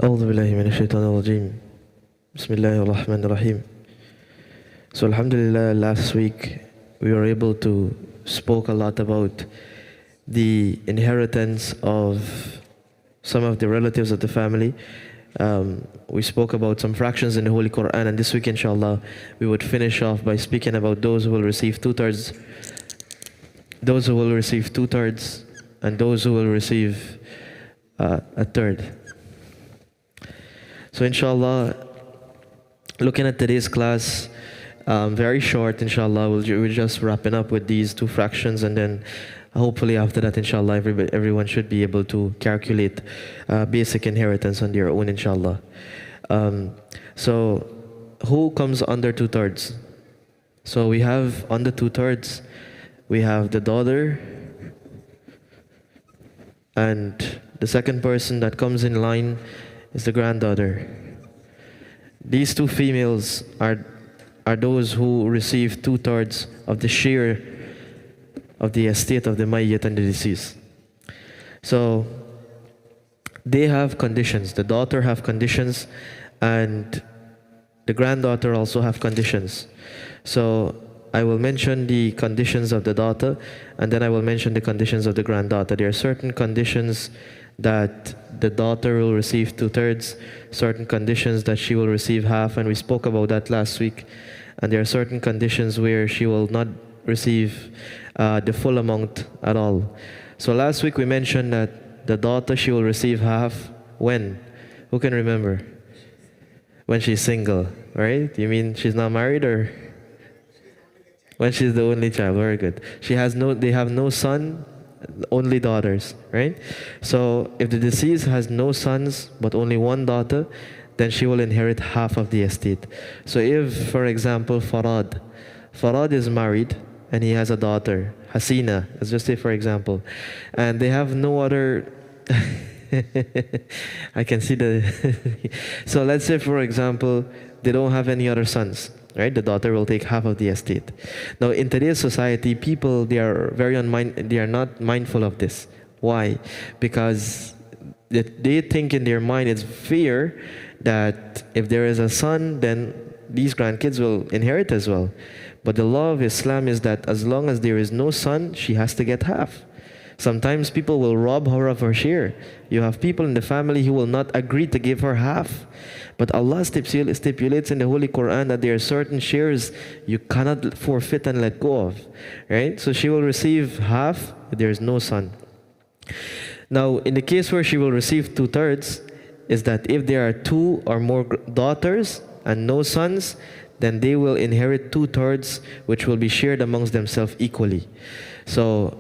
أعوذ بالله من الشيطان الرجيم بسم الله الرحمن الرحيم. So Alhamdulillah, last week we were able to spoke a lot about the inheritance of some of the relatives of the family. We spoke about some fractions in the Holy Quran, and this week inshallah we would finish off by speaking about those who will receive two-thirds, those who will receive two-thirds, and those who will receive a third. So inshallah, looking at today's class, very short inshallah, we're just wrapping up with these two fractions, and then hopefully after that inshallah everyone should be able to calculate basic inheritance on their own inshallah. So who comes under two-thirds? So we have under two-thirds, we have the daughter, and the second person that comes in line is the granddaughter. These two females are those who receive two-thirds of the share of the estate of the mayyit and the deceased. So they have conditions. The daughter have conditions, and the granddaughter also have conditions. So I will mention the conditions of the daughter, and then I will mention the conditions of the granddaughter. There are certain conditions that the daughter will receive two-thirds, certain conditions that she will receive half, and we spoke about that last week. And there are certain conditions where she will not receive the full amount at all. So last week we mentioned that the daughter, she will receive half when? Who can remember? When she's single, right? You mean she's not married, or when she's the only child? Very good. They have no son, only daughters, right? So if the deceased has no sons but only one daughter, then she will inherit half of the estate. So if, for example, Farad is married and he has a daughter, Hasina, let's just say for example, and they have no other I can see the so let's say for example they don't have any other sons, right? The daughter will take half of the estate. Now in today's society, people, they are not mindful of this. Why? Because they think in their mind it's fair that if there is a son, then these grandkids will inherit as well. But the law of Islam is that as long as there is no son, she has to get half. Sometimes people will rob her of her share. You have people in the family who will not agree to give her half. But Allah stipulates in the Holy Quran that there are certain shares you cannot forfeit and let go of, right? So she will receive half if there is no son. Now, in the case where she will receive two-thirds, is that if there are two or more daughters and no sons, then they will inherit two-thirds, which will be shared amongst themselves equally. So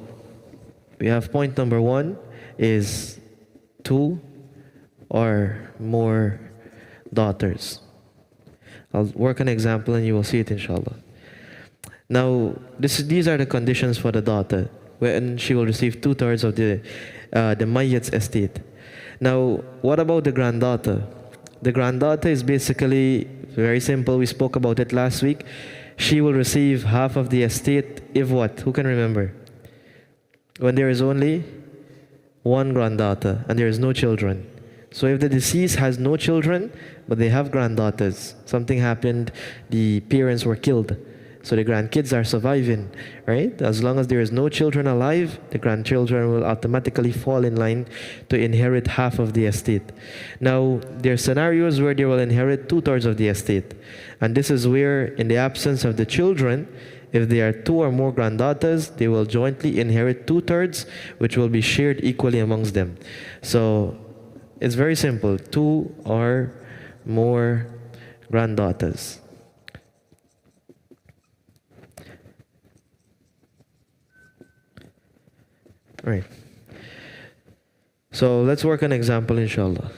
we have point number one is two or more daughters. I'll work an example and you will see it inshallah. Now these are the conditions for the daughter when she will receive two-thirds of the mayyit's estate. Now what about the granddaughter? The granddaughter is basically very simple. We spoke about it last week. She will receive half of the estate if what? Who can remember? When there is only one granddaughter and there is no children. So if the deceased has no children, but they have granddaughters, something happened, the parents were killed, so the grandkids are surviving, right? As long as there is no children alive, the grandchildren will automatically fall in line to inherit half of the estate. Now, there are scenarios where they will inherit two-thirds of the estate. And this is where, in the absence of the children, if there are two or more granddaughters, they will jointly inherit two-thirds, which will be shared equally amongst them. So it's very simple, two or more granddaughters. Right. So let's work an example inshallah.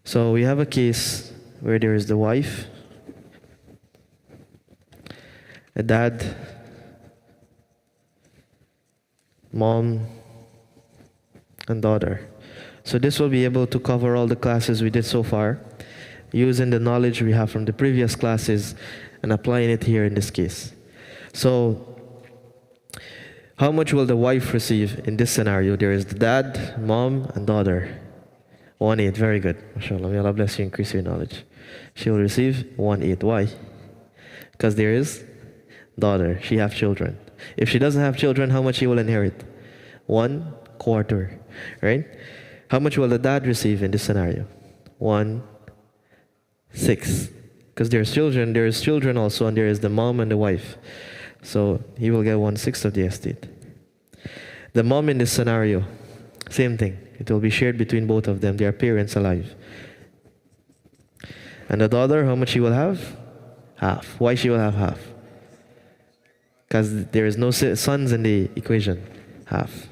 So we have a case where there is the wife, a dad, mom, and daughter. So this will be able to cover all the classes we did so far. using the knowledge we have from the previous classes and applying it here in this case. So, how much will the wife receive in this scenario? There is the dad, mom, and daughter. 1/8, very good. MashaAllah, may Allah bless you, increase your knowledge. She will receive 1/8. Why? Because there is daughter. She have children. If she doesn't have children, how much she will inherit? 1/4, right? How much will the dad receive in this scenario? 1/6. Because there is children also, and there is the mom and the wife. So he will get 1/6 of the estate. The mom in this scenario, same thing. It will be shared between both of them. Their parents alive. And the daughter, how much she will have? Half. Why she will have half? Because there is no sons in the equation. Half.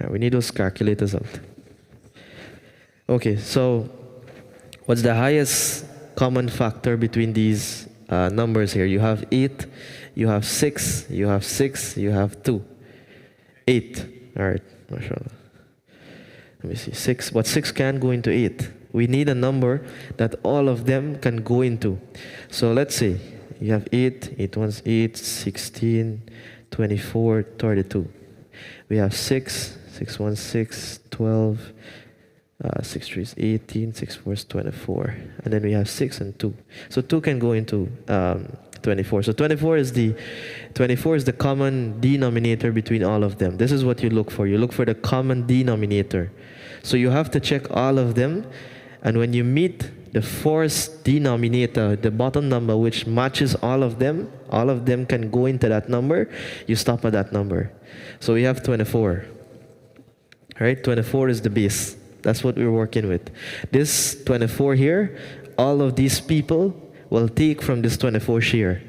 Right, we need those calculators out. Okay, so what's the highest common factor between these numbers here? You have 8, you have 6, you have 6, you have 2. 8. All right, mashallah. Let me see. 6, but 6 can go into 8. We need a number that all of them can go into. So let's say you have 8, 8 ones 8, 16, 24, 32. We have 6, 6 ones 6, 12, 6 threes 18, 6 fours 24. And then we have 6 and 2. So 2 can go into 24. So 24 is the common denominator between all of them. This is what you look for. You look for the common denominator. So you have to check all of them, and when you meet the fourth denominator, the bottom number which matches all of them can go into that number, you stop at that number. So we have 24. Right? 24 is the base. That's what we're working with. This 24 here, all of these people will take from this 24 share.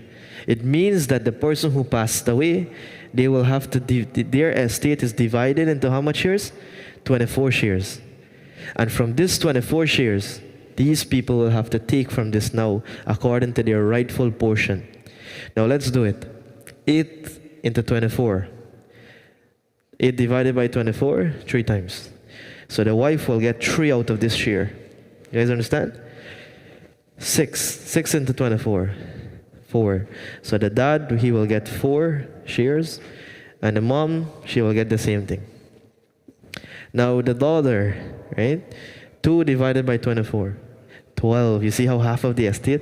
It means that the person who passed away, they will have to, their estate is divided into how much shares? 24 shares. And from this 24 shares, these people will have to take from this now according to their rightful portion. Now let's do it. 8 into 24. 8 divided by 24, 3 times. So the wife will get 3 out of this share. You guys understand? 6 into 24, 4. So the dad, he will get 4 shares, and the mom, she will get the same thing. Now the daughter, right? 2 divided by 24, 12. You see how half of the estate?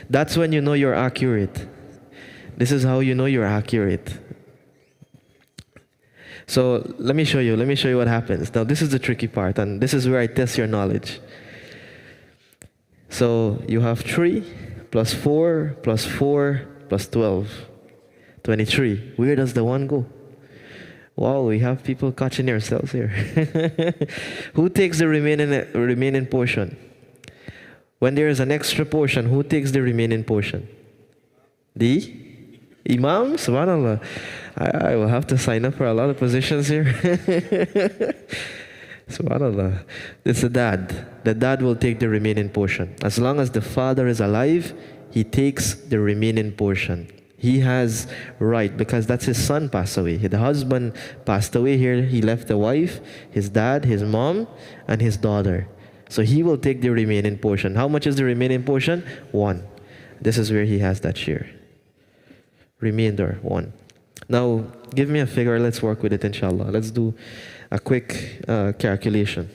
That's when you know you're accurate. This is how you know you're accurate. So let me show you what happens. Now this is the tricky part, and this is where I test your knowledge. So you have 3 plus 4 plus 4 plus 12. 23. Where does the 1 go? Wow, we have people catching themselves here. Who takes the remaining portion? When there is an extra portion, who takes the remaining portion? The Imam? Subhanallah. I will have to sign up for a lot of positions here. Subhanallah. It's the dad. The dad will take the remaining portion. As long as the father is alive, he takes the remaining portion. He has right, because that's his son passed away. The husband passed away here. He left the wife, his dad, his mom, and his daughter. So he will take the remaining portion. How much is the remaining portion? 1. This is where he has that share. Remainder, 1. Now, give me a figure. Let's work with it, inshallah. Let's do a quick calculation.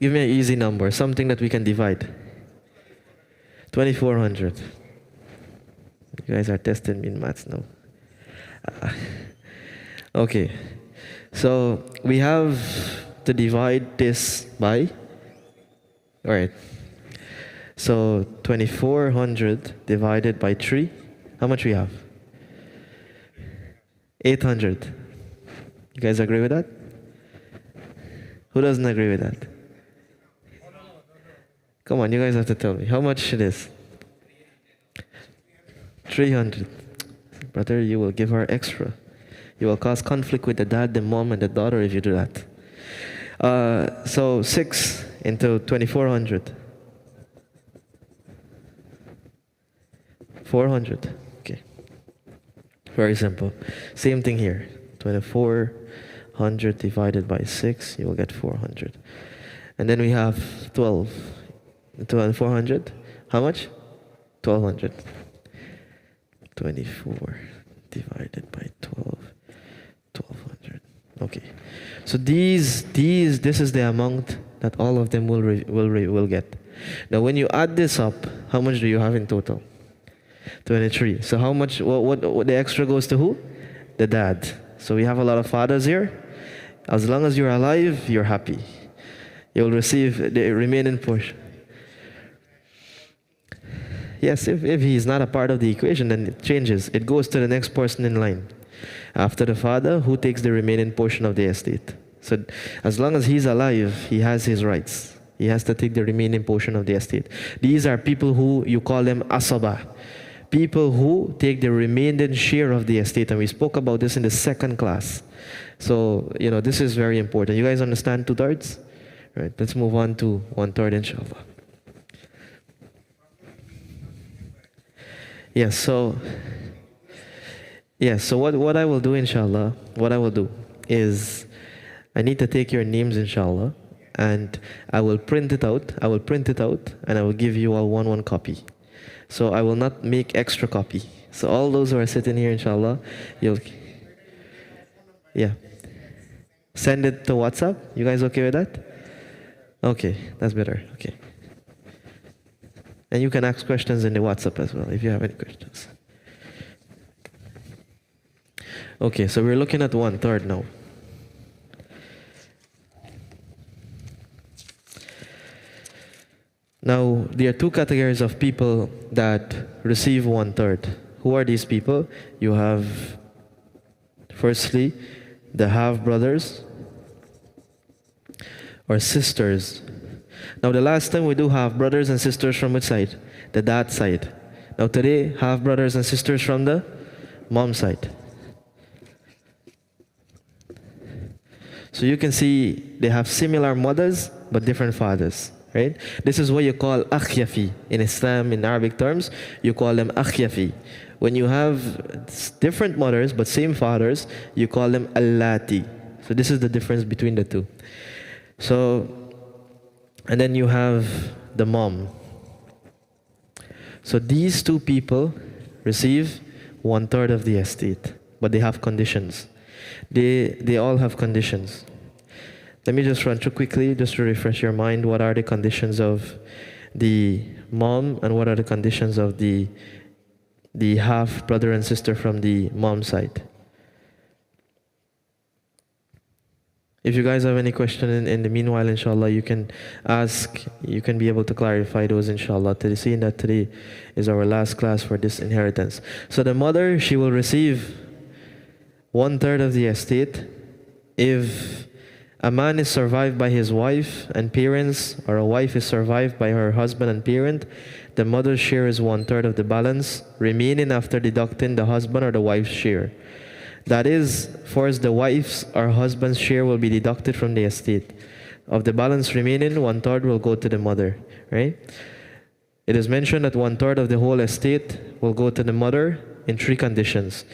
Give me an easy number, something that we can divide. 2,400. You guys are testing me in maths now. Okay. So, we have to divide this by, all right. So, 2,400 divided by 3. How much we have? 800. You guys agree with that? Who doesn't agree with that? Come on, you guys have to tell me. How much it is? 300. Brother, you will give her extra. You will cause conflict with the dad, the mom, and the daughter if you do that. So 6 into 2,400. 400. Okay. Very simple. Same thing here. 2,400 divided by 6, you will get 400. And then we have 12. 400. How much? 1200. 24 divided by 12. 1200. Okay. So this is the amount that all of them will get. Now when you add this up, how much do you have in total? 23. So how much, what the extra goes to who? The dad. So we have a lot of fathers here. As long as you're alive, you're happy. You'll receive the remaining portion. Yes, if he's not a part of the equation, then it changes. It goes to the next person in line. After the father, who takes the remaining portion of the estate. So as long as he's alive, he has his rights. He has to take the remaining portion of the estate. These are people who you call them asaba. People who take the remaining share of the estate. And we spoke about this in the second class. So, this is very important. You guys understand 2/3? Right, let's move on to 1/3, inshallah. Yes, so what I will do, inshallah, is I need to take your names, inshallah, and I will print it out. And I will give you all one copy. So I will not make extra copy. So all those who are sitting here, inshallah, send it to WhatsApp. You guys okay with that? Okay, that's better. Okay. And you can ask questions in the WhatsApp as well if you have any questions. Okay, so we're looking at 1/3 now. Now, there are two categories of people that receive 1/3. Who are these people? You have, firstly, the half-brothers or sisters. Now, the last time we do half-brothers and sisters from which side? The dad side. Now, today, half-brothers and sisters from the mom side. So you can see they have similar mothers, but different fathers. Right? This is what you call akhyafi. In Islam, in Arabic terms, you call them akhyafi. When you have different mothers but same fathers, you call them allati. So this is the difference between the two. So, and then you have the mom. So these two people receive 1/3 of the estate, but they have conditions. They all have conditions. Let me just run through quickly, just to refresh your mind. What are the conditions of the mom, and what are the conditions of the half brother and sister from the mom side? If you guys have any question in the meanwhile, inshallah, you can ask. You can be able to clarify those, inshallah. Seeing that today is our last class for this inheritance. So the mother, she will receive 1/3 of the estate if a man is survived by his wife and parents, or a wife is survived by her husband and parent. The mother's share is 1/3 of the balance, remaining after deducting the husband or the wife's share. That is, first the wife's or husband's share will be deducted from the estate. Of the balance remaining, 1/3 will go to the mother, right? It is mentioned that 1/3 of the whole estate will go to the mother in 3 conditions.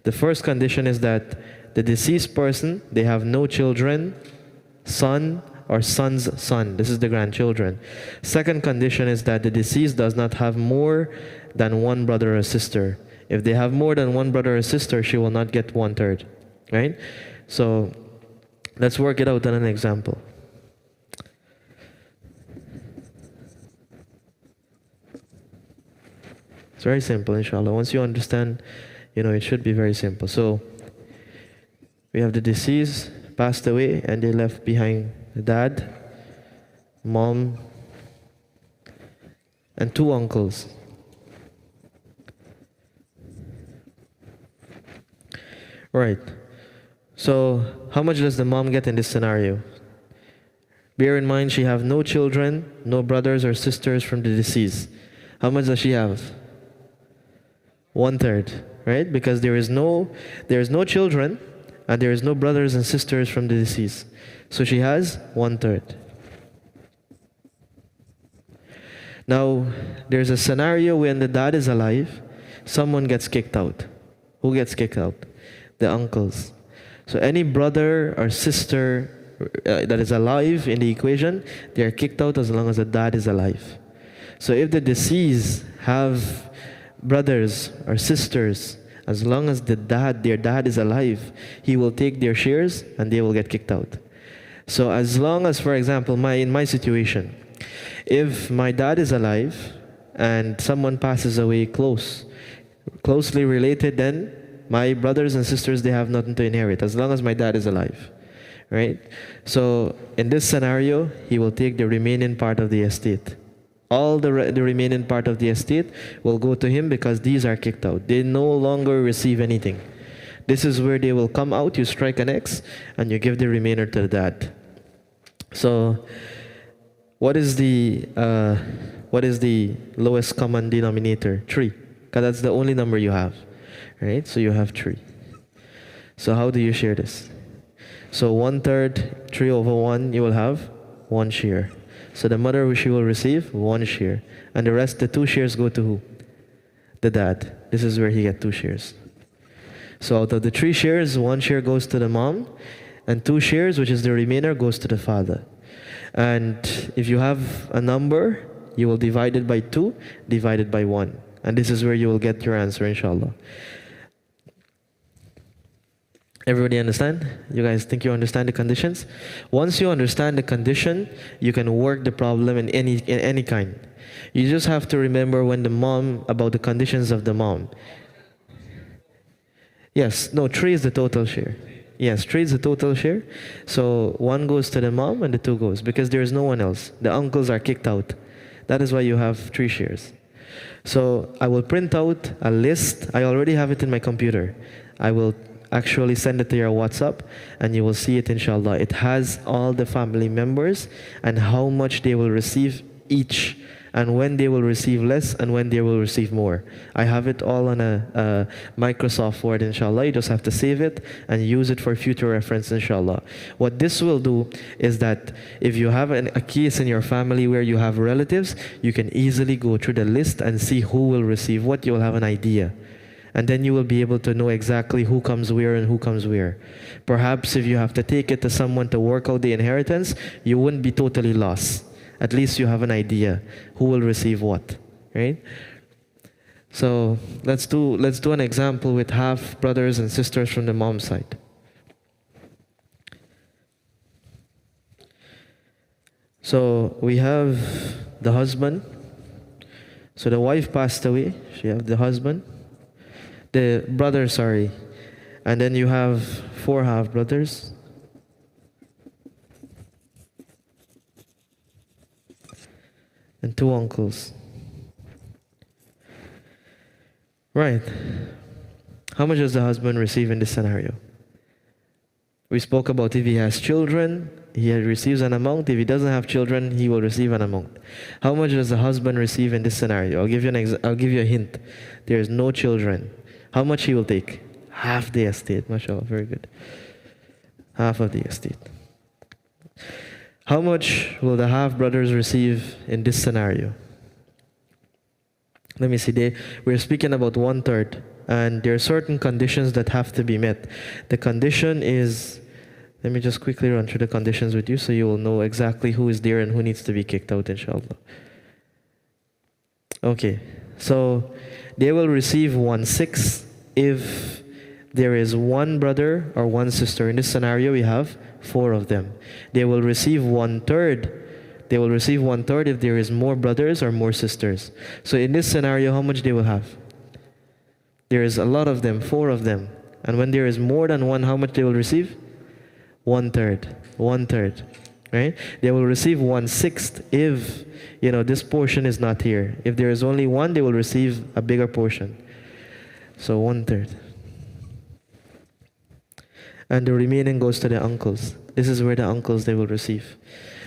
The first condition is that the deceased person, they have no children, son or son's son. This is the grandchildren. Second condition is that the deceased does not have more than one brother or sister. If they have more than one brother or sister, she will not get 1/3, right? So let's work it out on an example. It's very simple, inshallah. Once you understand, it should be very simple. So we have the deceased passed away, and they left behind the dad, mom, and 2 uncles. Right. So how much does the mom get in this scenario? Bear in mind, she have no children, no brothers or sisters from the deceased. How much does she have? 1/3, right? Because there is no children, and there is no brothers and sisters from the deceased. So she has 1/3. Now, there's a scenario when the dad is alive, someone gets kicked out. Who gets kicked out? The uncles. So any brother or sister that is alive in the equation, they are kicked out as long as the dad is alive. So if the deceased have brothers or sisters, as long as their dad is alive, he will take their shares and they will get kicked out. So as long as, for example, in my situation, if my dad is alive and someone passes away closely related, then my brothers and sisters, they have nothing to inherit as long as my dad is alive, right? So in this scenario, he will take the remaining part of the estate. All the remaining part of the estate will go to him because these are kicked out. They no longer receive anything. This is where they will come out. You strike an X and you give the remainder to the dad. So what is the lowest common denominator? 3, because that's the only number you have, right? So you have 3. So how do you share this? So 1/3, 3/1, you will have 1 share. So the mother, she will receive 1 share. And the rest, the 2 shares go to who? The dad. This is where he gets 2 shares. So out of the 3 shares, 1 share goes to the mom, and 2 shares, which is the remainder, goes to the father. And if you have a number, you will divide it by 2, divided by 1. And this is where you will get your answer, inshallah. Everybody understand? You guys think you understand the conditions? Once you understand the condition, you can work the problem in any kind. You just have to remember about the conditions of the mom. Yes, no, 3 is the total share. Yes, 3 is the total share. So 1 goes to the mom and the 2 goes, because there is no one else. The uncles are kicked out. That is why you have 3 shares. So I will print out a list. I already have it in my computer. I will actually send it to your WhatsApp and you will see it, inshallah. It has all the family members and how much they will receive each, and when they will receive less and when they will receive more. I have it all on a Microsoft Word, inshallah. You just have to save it and use it for future reference, inshallah. What this will do is that if you have a case in your family where you have relatives, you can easily go through the list and see who will receive what. You will have an idea. And then you will be able to know exactly who comes where and who comes where. Perhaps if you have to take it to someone to work out the inheritance, you wouldn't be totally lost. At least you have an idea who will receive what, right? So let's do an example with half brothers and sisters from the mom's side. So we have the husband. So the wife passed away. She have the husband. The brother, sorry. And then you have 4 half brothers. And 2 uncles. Right. How much does the husband receive in this scenario? We spoke about if he has children, he receives an amount. If he doesn't have children, he will receive an amount. How much does the husband receive in this scenario? I'll give you a hint. There is no children. How much he will take? Half the estate. MashaAllah, very good. Half of the estate. How much will the half brothers receive in this scenario? Let me see. We're speaking about 1/3, and there are certain conditions that have to be met. The condition is, let me just quickly run through the conditions with you so you will know exactly who is there and who needs to be kicked out, inshallah. Okay, so they will receive 1/6 if there is 1 brother or 1 sister. In this scenario, we have 4 of them. They will receive 1/3. They will receive 1/3 if there is more brothers or more sisters. So in this scenario, how much they will have? There is a lot of them, 4 of them. And when there is more than 1, how much they will receive? 1/3. 1/3. Right? They will receive 1/6 if, this portion is not here. If there is only 1, they will receive a bigger portion. So 1/3. And the remaining goes to the uncles. This is where the uncles, they will receive.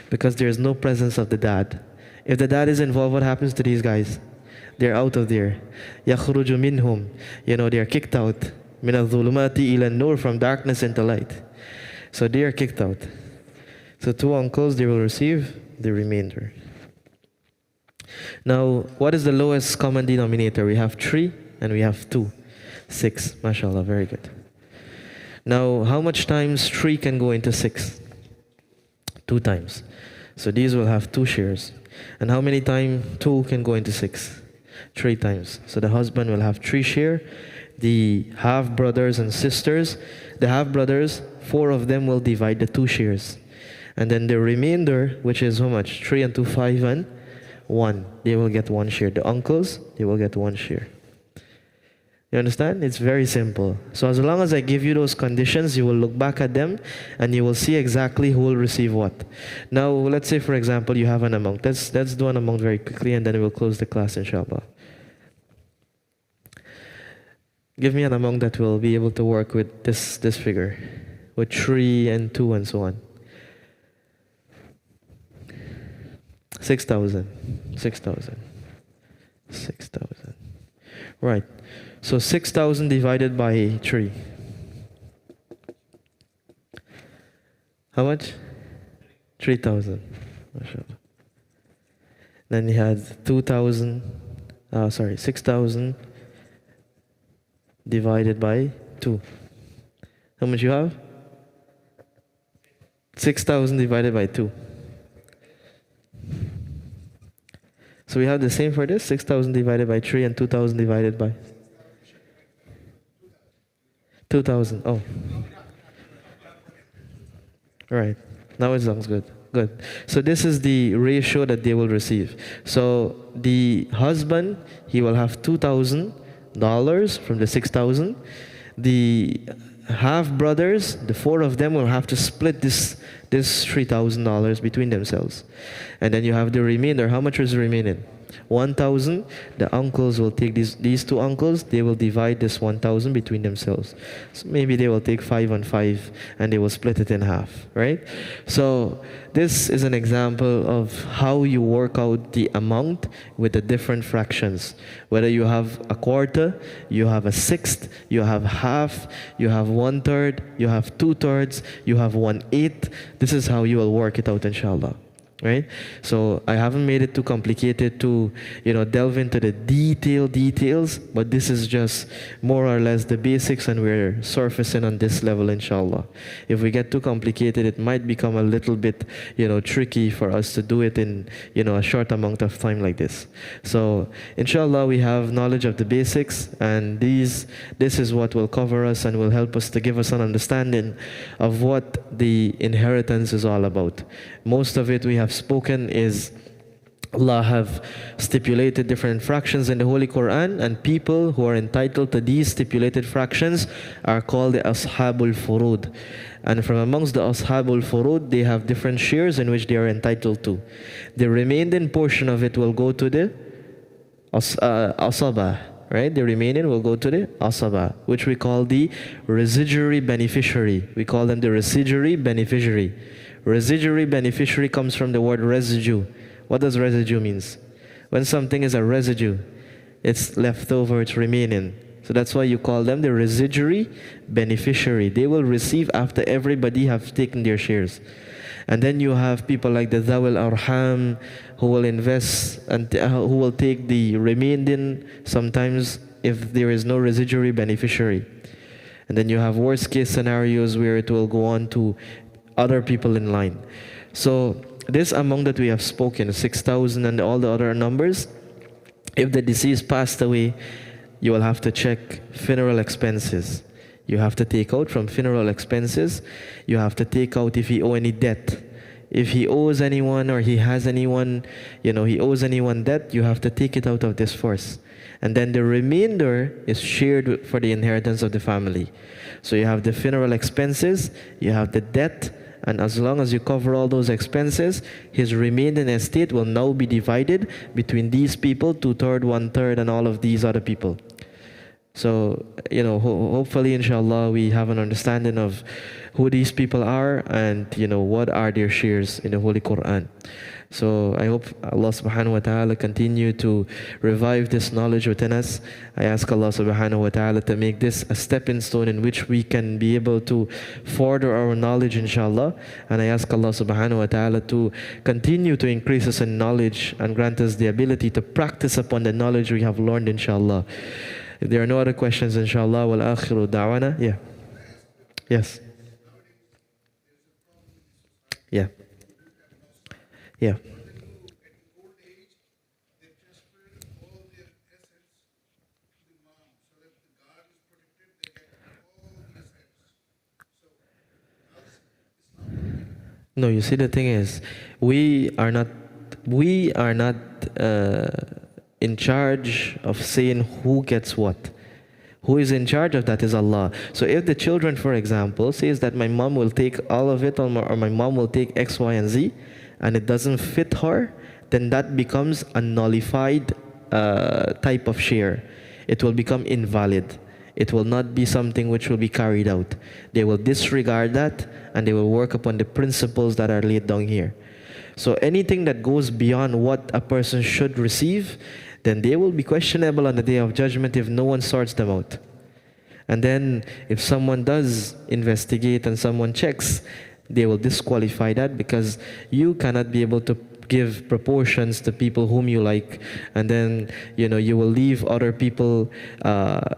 Because there is no presence of the dad. If the dad is involved, what happens to these guys? They're out of there. يَخْرُجُ مِنْهُمْ. They are kicked out. مِنَ الظُّلُمَاتِ إِلَى النُّورِ. From darkness into light. So they are kicked out. So 2 uncles, they will receive the remainder. Now, what is the lowest common denominator? We have 3 and we have 2. 6. MashaAllah, very good. Now, how much times 3 can go into 6? 2 times. So these will have 2 shares. And how many times 2 can go into 6? 3 times. So the husband will have 3 share. The half brothers and sisters, the half brothers, 4 of them will divide the 2 shares. And then the remainder, which is how much? 3 and 2, 5 and 1. They will get 1 share. The uncles, they will get 1 share. You understand? It's very simple. So as long as I give you those conditions, you will look back at them and you will see exactly who will receive what. Now, let's say, for example, you have an amount. Let's do an amount very quickly and then we'll close the class, inshallah. Give me an amount that will be able to work with this figure, with 3 and 2 and so on. 6,000. 6,000. 6,000. Right. So 6,000 divided by 3. How much? 3,000. Then you had 2,000. 6,000 divided by 2. How much you have? 6,000 divided by 2. So we have the same for this, 6,000 divided by 3 and 2,000 divided by 2,000. Oh. Right. Now it sounds good. Good. So this is the ratio that they will receive. So the husband, he will have $2,000 from the 6,000. The half brothers, the 4 of them will have to split this $3,000 between themselves. And then you have the remainder. How much is remaining? 1,000. The uncles will take these 2 uncles, they will divide this 1,000 between themselves. So maybe they will take 5 and 5 and they will split it in half, right? So this is an example of how you work out the amount with the different fractions. Whether you have a quarter, you have a sixth, you have half, you have 1/3, you have 2/3, you have 1/8. This is how you will work it out, inshallah. Right? So I haven't made it too complicated to, delve into the details, but this is just more or less the basics and we're surfacing on this level, inshallah. If we get too complicated, it might become a little bit, tricky for us to do it in, a short amount of time like this. So inshallah, we have knowledge of the basics, and this is what will cover us and will help us to give us an understanding of what the inheritance is all about. Most of it we have spoken is Allah have stipulated different fractions in the Holy Quran, and people who are entitled to these stipulated fractions are called the Ashabul Furud. And from amongst the Ashabul Furud, they have different shares in which they are entitled to. The remaining portion of it will go to the Asaba. Right? The remaining will go to the Asaba, which we call the residuary beneficiary. We call them the residuary beneficiary. Residuary beneficiary comes from the word residue. What does residue means? When something is a residue, it's left over, it's remaining. So that's why you call them the residuary beneficiary. They will receive after everybody have taken their shares. And then you have people like the Zawil Arham who will invest and who will take the remaining sometimes if there is no residuary beneficiary. And then you have worst case scenarios where it will go on to other people in line. So this amount that we have spoken, 6,000 and all the other numbers, if the deceased passed away, you will have to check funeral expenses. You have to take out from funeral expenses. You have to take out if he owe any debt. If he owes anyone or he has anyone, he owes anyone debt, you have to take it out of this first. And then the remainder is shared for the inheritance of the family. So you have the funeral expenses, you have the debt, and as long as you cover all those expenses, his remaining estate will now be divided between these people, 2/3, 1/3, and all of these other people. So, hopefully, inshallah, we have an understanding of who these people are and, what are their shares in the Holy Quran. So I hope Allah subhanahu wa ta'ala continue to revive this knowledge within us. I ask Allah subhanahu wa ta'ala to make this a stepping stone in which we can be able to further our knowledge, inshallah. And I ask Allah subhanahu wa ta'ala to continue to increase us in knowledge and grant us the ability to practice upon the knowledge we have learned, inshallah. If there are no other questions, inshallah, wal akhiru da'wana. Yeah. Yes. Yeah. Yeah. No, you see, the thing is, we are not, we are not uh, in charge of saying who gets what. Who is in charge of that is Allah. So if the children, for example, says that my mom will take all of it, or my mom will take X, Y, and Z, and it doesn't fit her, then that becomes a nullified type of share. It will become invalid. It will not be something which will be carried out. They will disregard that, and they will work upon the principles that are laid down here. So anything that goes beyond what a person should receive, then they will be questionable on the day of judgment if no one sorts them out. And then if someone does investigate and someone checks, they will disqualify that, because you cannot be able to give proportions to people whom you like, and then you will leave other people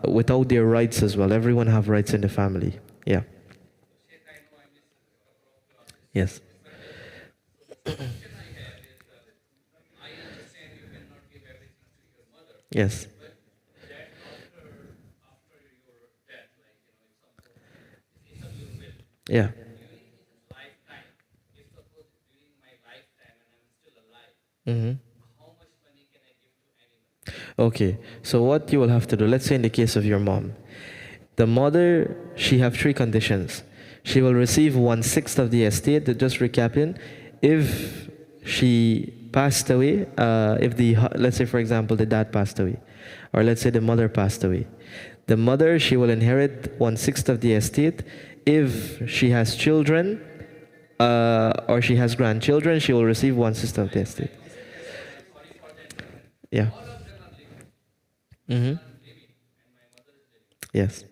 without their rights as well. Everyone have rights in the family. Yeah. Yes. Yes. Yeah. Mm-hmm. Okay, so what you will have to do, let's say in the case of your mom, the mother, she have three conditions. She will receive 1/6 of the estate, just recapping, if she passed away, if let's say for example the dad passed away, or let's say the mother passed away. The mother, she will inherit 1/6 of the estate. If she has children, or she has grandchildren, she will receive 1/6 of the estate. Yeah. Mm-hmm. Yes.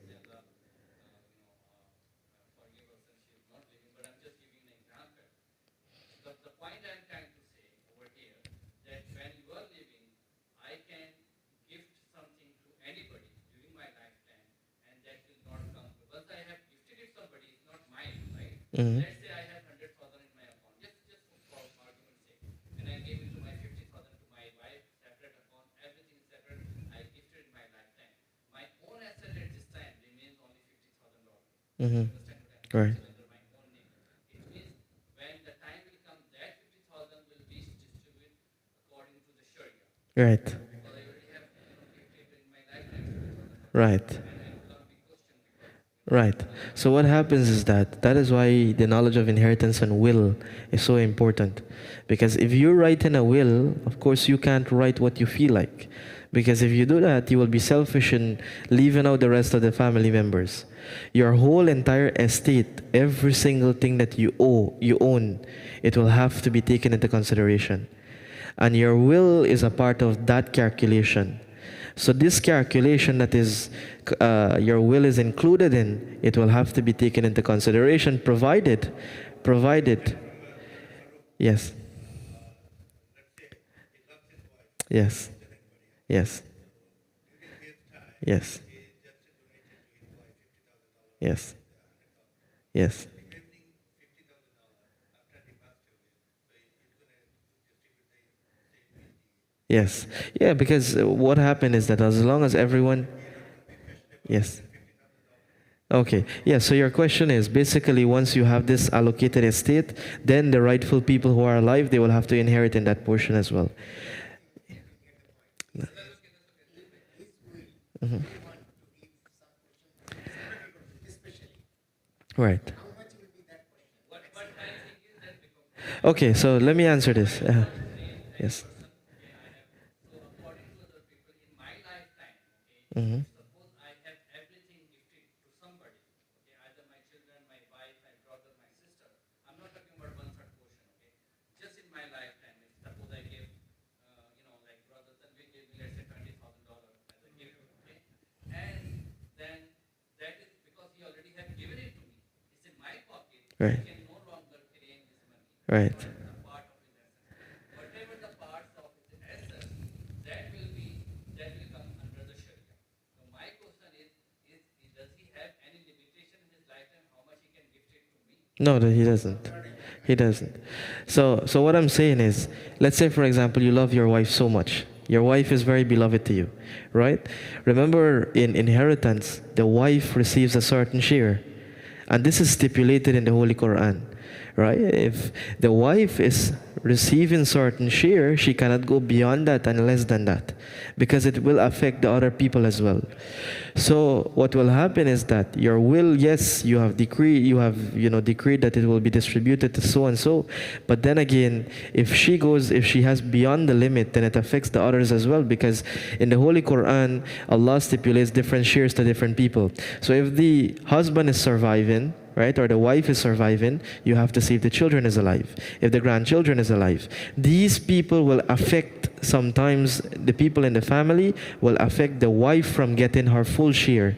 Mm-hmm. Mm-hmm. Right. Right. Right. Right. So what happens is that is why the knowledge of inheritance and will is so important. Because if you write in a will, of course you can't write what you feel like. Because if you do that, you will be selfish in leaving out the rest of the family members. Your whole entire estate, every single thing that you own, it will have to be taken into consideration. And your will is a part of that calculation. So this calculation that is your will is included in, it will have to be taken into consideration, provided, yes, yes, yes, yes, yes, yes. Yes. Yeah, because what happened is that as long as everyone, yes. Okay. Yeah, so your question is basically once you have this allocated estate, then the rightful people who are alive, they will have to inherit in that portion as well. Mhm. Right. Okay, so let me answer this. Yes. Hmm. Right. Right. No, he doesn't. He doesn't. So what I'm saying is, let's say for example, you love your wife so much. Your wife is very beloved to you, right? Remember, in inheritance, the wife receives a certain share. And this is stipulated in the Holy Quran, right? If the wife is receiving certain share, she cannot go beyond that and less than that, because it will affect the other people as well. So what will happen is that your will, yes, you have decreed that it will be distributed to so and so, but then again, if she has beyond the limit, then it affects the others as well, because in the Holy Quran, Allah stipulates different shares to different people. So if the husband is surviving, right, or the wife is surviving, you have to see if the children is alive, if the grandchildren is alive. These people will affect, sometimes the people in the family will affect the wife from getting her full share.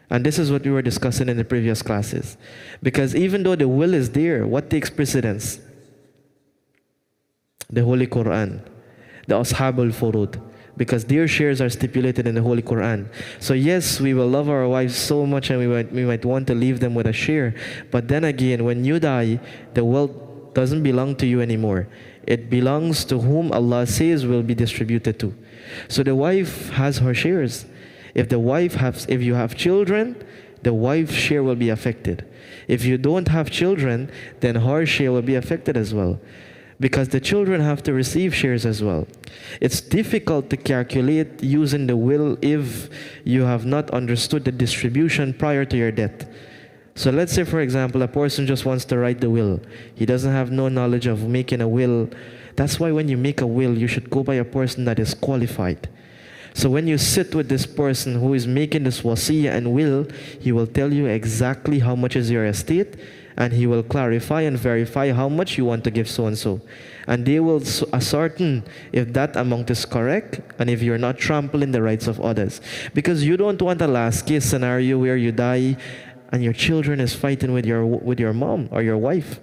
And this is what we were discussing in the previous classes. Because even though the will is there, what takes precedence? The Holy Quran, the Ashabul Furud. Because their shares are stipulated in the Holy Quran. So yes, we will love our wives so much and we might want to leave them with a share. But then again, when you die, the wealth doesn't belong to you anymore. It belongs to whom Allah says will be distributed to. So the wife has her shares. If you have children, the wife's share will be affected. If you don't have children, then her share will be affected as well, because the children have to receive shares as well. It's difficult to calculate using the will if you have not understood the distribution prior to your death. So let's say, for example, a person just wants to write the will. He doesn't have no knowledge of making a will. That's why when you make a will, you should go by a person that is qualified. So when you sit with this person who is making this wasiyah and will, he will tell you exactly how much is your estate, and he will clarify and verify how much you want to give so and so. And they will ascertain if that amount is correct and if you're not trampling the rights of others. Because you don't want a last case scenario where you die and your children is fighting with your mom or your wife,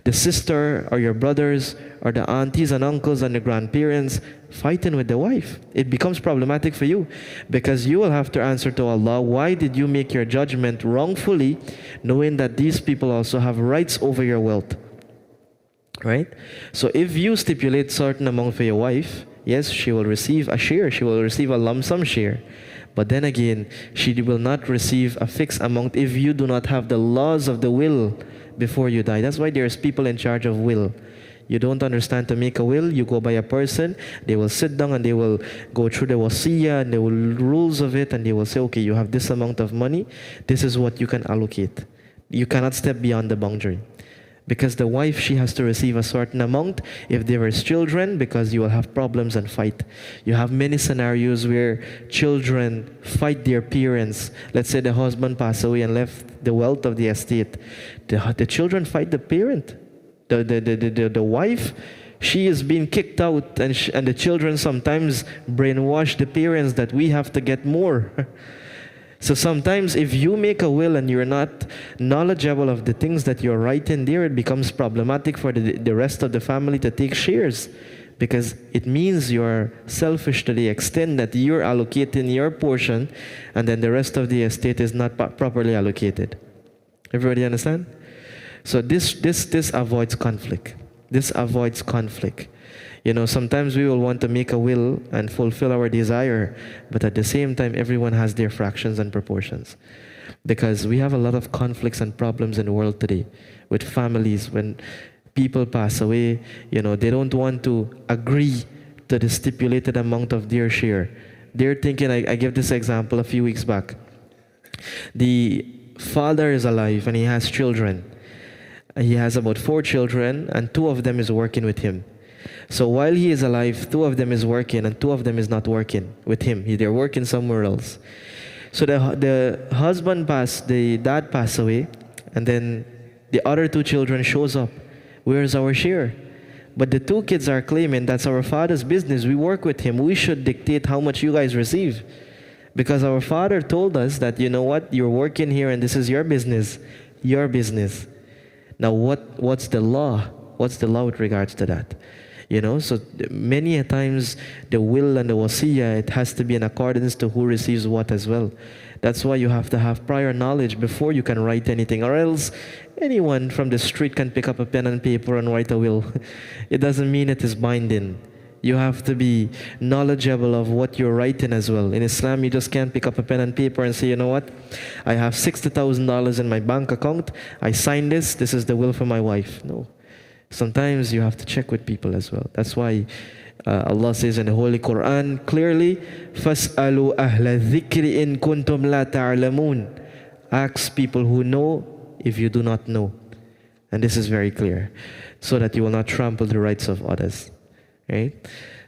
the sister or your brothers or the aunties and uncles and the grandparents fighting with the wife. It becomes problematic for you, because you will have to answer to Allah, why did you make your judgment wrongfully, knowing that these people also have rights over your wealth, right? So if you stipulate certain amount for your wife, yes, she will receive a share, she will receive a lump sum share. But then again, she will not receive a fixed amount if you do not have the laws of the will before you die. That's why there's people in charge of will. You don't understand to make a will, you go by a person, they will sit down and they will go through the wasiyah and the rules of it, and they will say, okay, you have this amount of money, this is what you can allocate. You cannot step beyond the boundary. Because the wife, she has to receive a certain amount if there is children, because you will have problems and fight. You have many scenarios where children fight their parents. Let's say the husband passed away and left the wealth of the estate. The children fight the parent. The wife, she is being kicked out, and the children sometimes brainwash the parents that we have to get more. So sometimes if you make a will and you're not knowledgeable of the things that you're writing there, it becomes problematic for the rest of the family to take shares, because it means you're selfish to the extent that you're allocating your portion and then the rest of the estate is not properly allocated. Everybody understand? So this avoids conflict. This avoids conflict. You know, sometimes we will want to make a will and fulfill our desire, but at the same time, everyone has their fractions and proportions. Because we have a lot of conflicts and problems in the world today with families. When people pass away, you know, they don't want to agree to the stipulated amount of their share. They're thinking, I gave this example a few weeks back. The father is alive and he has children. He has about 4 children, and 2 of them is working with him. So while he is alive, 2 of them is working and 2 of them is not working with him. They're working somewhere else. So the dad passed away, and then the other 2 children shows up. Where's our share? But the 2 kids are claiming that's our father's business. We work with him. We should dictate how much you guys receive. Because our father told us that, you know what, you're working here and this is your business. Your business. Now what's the law? What's the law with regards to that? So many a times the will and the wasiyah, it has to be in accordance to who receives what as well. That's why you have to have prior knowledge before you can write anything, or else anyone from the street can pick up a pen and paper and write a will. It doesn't mean it is binding. You have to be knowledgeable of what you're writing as well. In Islam, you just can't pick up a pen and paper and say, you know what, I have $60,000 in my bank account, I sign this is the will for my wife. No. Sometimes you have to check with people as well. That's why Allah says in the Holy Quran clearly, فَاسْأَلُوا أَهْلَ الذِّكْرِ إِن كُنْتُمْ لَا تَعْلَمُونَ. Ask people who know if you do not know. And this is very clear, so that you will not trample the rights of others. Right?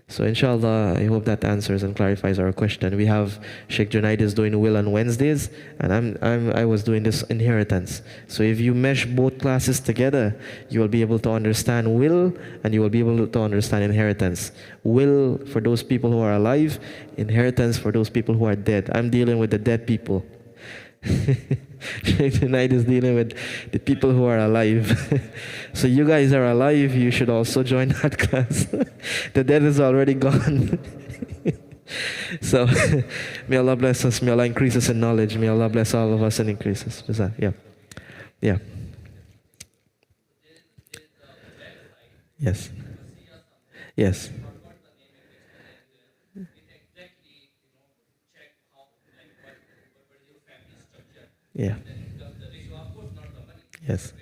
So inshallah, I hope that answers and clarifies our question. We have Sheikh Junaid is doing will on Wednesdays, and I was doing this inheritance. So if you mesh both classes together, you will be able to understand will, and you will be able to understand inheritance. Will for those people who are alive, inheritance for those people who are dead. I'm dealing with the dead people. Tonight is dealing with the people who are alive. So you guys are alive, you should also join that class. The dead is already gone. So may Allah bless us, may Allah increase us in knowledge, may Allah bless all of us and increase us. Yeah. Yeah. Yes. Yes. Yeah. Yes.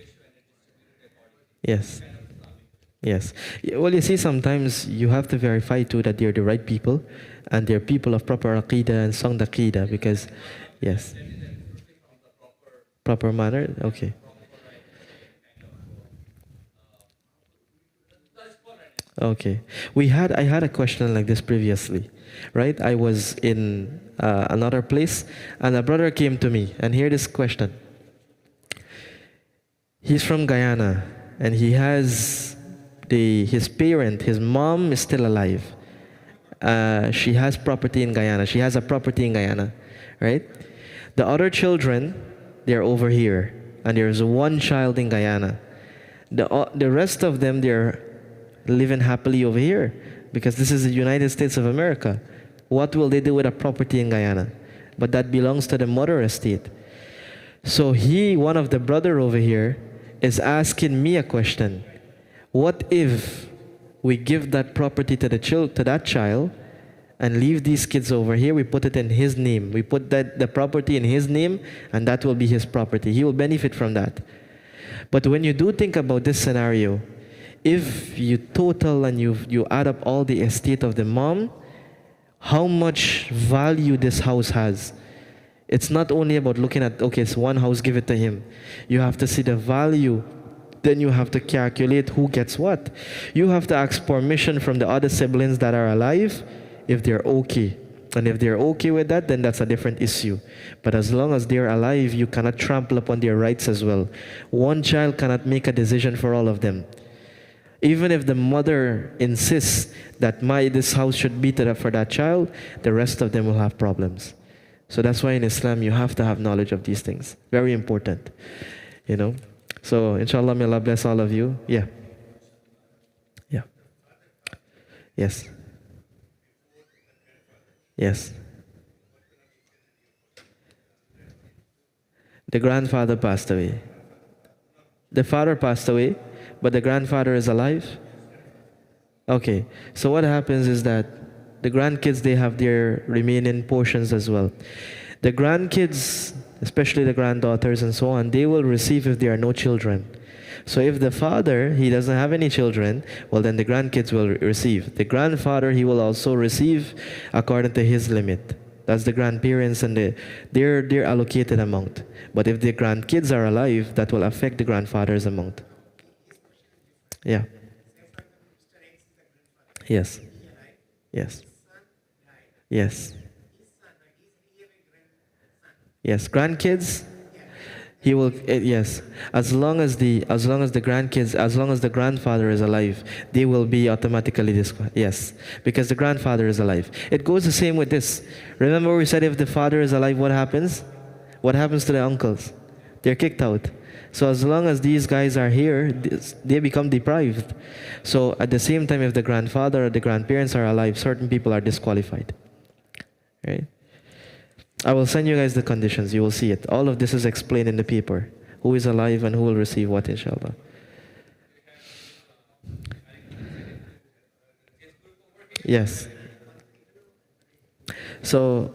Yes. Yes. Well, you see, sometimes you have to verify too that they're the right people and they're people of proper aqidah and sound aqidah, because, yes. Proper manner? Okay. Okay. I had a question like this previously, right? I was in another place and a brother came to me and hear this question. He's from Guyana and he has his parent, his mom is still alive. She has property in Guyana. She has a property in Guyana, right? The other children, they're over here and there's one child in Guyana. The rest of them, they're living happily over here because this is the United States of America. What will they do with a property in Guyana? But that belongs to the mother estate. So one of the brother over here, is asking me a question. What if we give that property to that child and leave these kids over here? We put it in his name. We put the property in his name, and that will be his property. He will benefit from that. But when you do think about this scenario, if you total and you add up all the estate of the mom, how much value this house has. It's not only about looking at, okay, it's one house, give it to him. You have to see the value. Then you have to calculate who gets what. You have to ask permission from the other siblings that are alive if they're okay. And if they're okay with that, then that's a different issue. But as long as they're alive, you cannot trample upon their rights as well. One child cannot make a decision for all of them. Even if the mother insists that this house should be for that child, the rest of them will have problems. So that's why in Islam you have to have knowledge of these things. Very important. So inshallah, may Allah bless all of you. Yeah. Yeah. Yes. Yes. The grandfather passed away. The father passed away, but the grandfather is alive? Okay. So what happens is that the grandkids, they have their remaining portions as well. The grandkids, especially the granddaughters and so on, they will receive if there are no children. So if the father, he doesn't have any children, well then the grandkids will receive. The grandfather, he will also receive according to his limit. That's the grandparents and their allocated amount. But if the grandkids are alive, that will affect the grandfather's amount. Yeah. Yes. Yes. Yes. Yes. Grandkids, he will. Yes. As long as the grandkids, as long as the grandfather is alive, they will be automatically disqualified. Yes, because the grandfather is alive. It goes the same with this. Remember we said if the father is alive, what happens? What happens to the uncles? They're kicked out. So as long as these guys are here, they become deprived. So at the same time, if the grandfather or the grandparents are alive, certain people are disqualified. Right? I will send you guys the conditions. You will see it. All of this is explained in the paper. Who is alive and who will receive what, inshallah. Yes. So,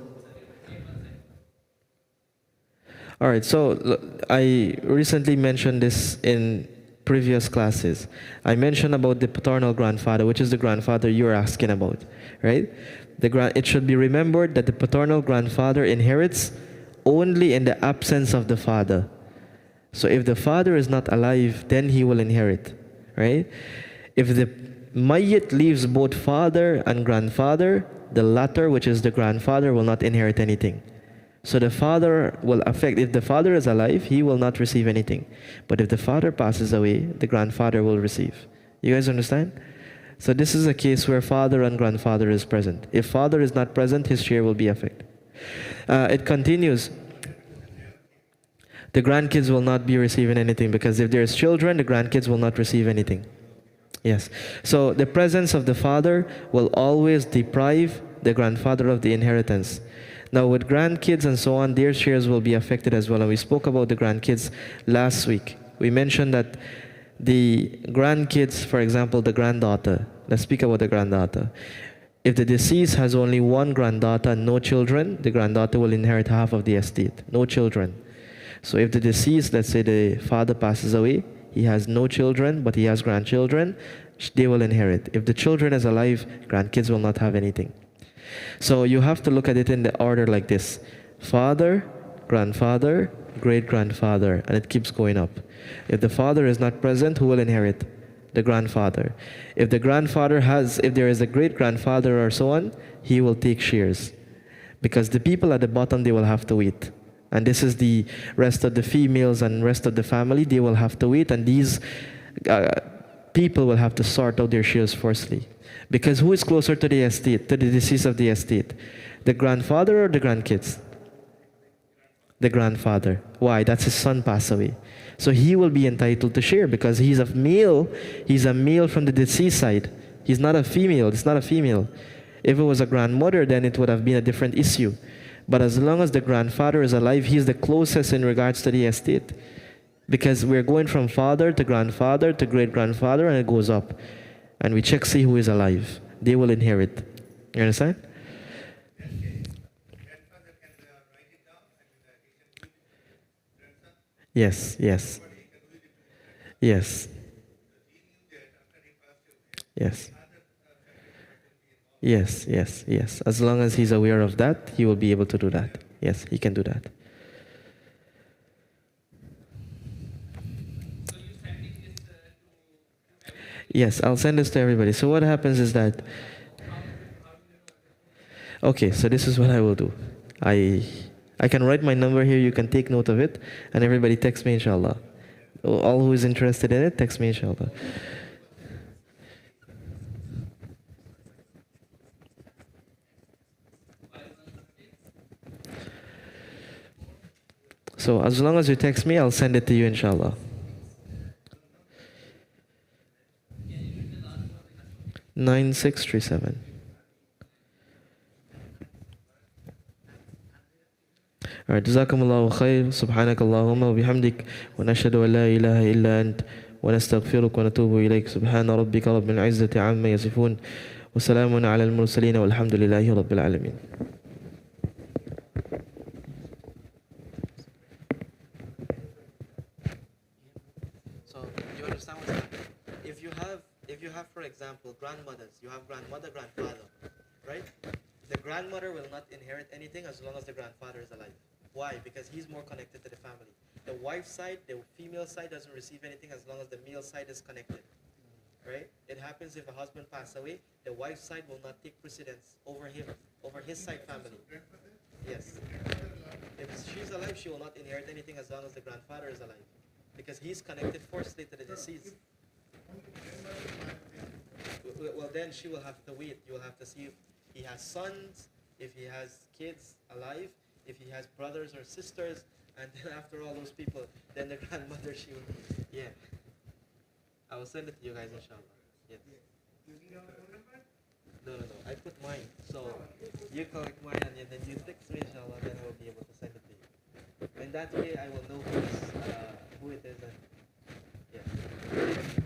all right. So I recently mentioned this in previous classes. I mentioned about the paternal grandfather, which is the grandfather you're asking about, right? It should be remembered that the paternal grandfather inherits only in the absence of the father. So if the father is not alive, then he will inherit, right? If the mayyit leaves both father and grandfather, the latter, which is the grandfather, will not inherit anything. So the father will affect, if the father is alive, he will not receive anything. But if the father passes away, the grandfather will receive. You guys understand? So this is a case where father and grandfather is present. If father is not present, his share will be affected. It continues. The grandkids will not be receiving anything, because if there's children, the grandkids will not receive anything. Yes. So the presence of the father will always deprive the grandfather of the inheritance. Now with grandkids and so on, their shares will be affected as well. And we spoke about the grandkids last week. We mentioned that the grandkids, for example, the granddaughter. Let's speak about the granddaughter. If the deceased has only one granddaughter and no children, the granddaughter will inherit half of the estate. No children. So if the deceased, let's say the father passes away, he has no children, but he has grandchildren, they will inherit. If the children is alive, grandkids will not have anything. So you have to look at it in the order like this: father, grandfather, great-grandfather, and it keeps going up. If the father is not present, who will inherit? The grandfather. If the grandfather if there is a great-grandfather or so on, he will take shares. Because the people at the bottom, they will have to wait. And this is the rest of the females and rest of the family, they will have to wait, and these people will have to sort out their shares firstly. Because who is closer to the estate, to the deceased of the estate? The grandfather or the grandkids? The grandfather. Why? That's his son passed away. So he will be entitled to share because he's a male from the deceased side. He's not a female, it's not a female. If it was a grandmother, then it would have been a different issue. But as long as the grandfather is alive, he's the closest in regards to the estate. Because we're going from father to grandfather to great-grandfather, and it goes up. And we check, see who is alive. They will inherit. You understand? Yes, yes. Yes. Yes. Yes, yes, yes. As long as he's aware of that, he will be able to do that. Yes, he can do that. Yes, I'll send this to everybody. So what happens is that, okay, so this is what I will do. I can write my number here, you can take note of it, and everybody text me, inshallah. All who is interested in it, text me, inshallah. So as long as you text me, I'll send it to you, inshallah. 9637. All right, jazakumullahu khair, subhanakallahumma wa bihamdik, wa nashhadu an la ilaha illa ant, wa nastaghfiruka wa natubu ilayk, subhana rabbika rabbil izzati amma yasifun, wa salamun ala al-mursalin, walhamdulillahi rabbil alamin. So, you understand what's happening? If you have, for example, grandmothers, you have grandmother, grandfather, right? The grandmother will not inherit anything as long as the grandfather is alive. Why? Because he's more connected to the family. The wife's side, the female side doesn't receive anything as long as the male side is connected. Right? It happens if a husband passes away, the wife's side will not take precedence over him, over his side family. Yes. If she's alive, she will not inherit anything as long as the grandfather is alive. Because he's connected firstly to the deceased. Well, then she will have to wait. You will have to see if he has sons, if he has kids alive, if he has brothers or sisters, and then after all those people, Then the grandmother, she will, yeah. I will send it to you guys, inshallah. Yes. No, no, no. I put mine. So you collect mine and then you text me, inshallah, then I will be able to send it to you. And that way I will know who it is and yeah.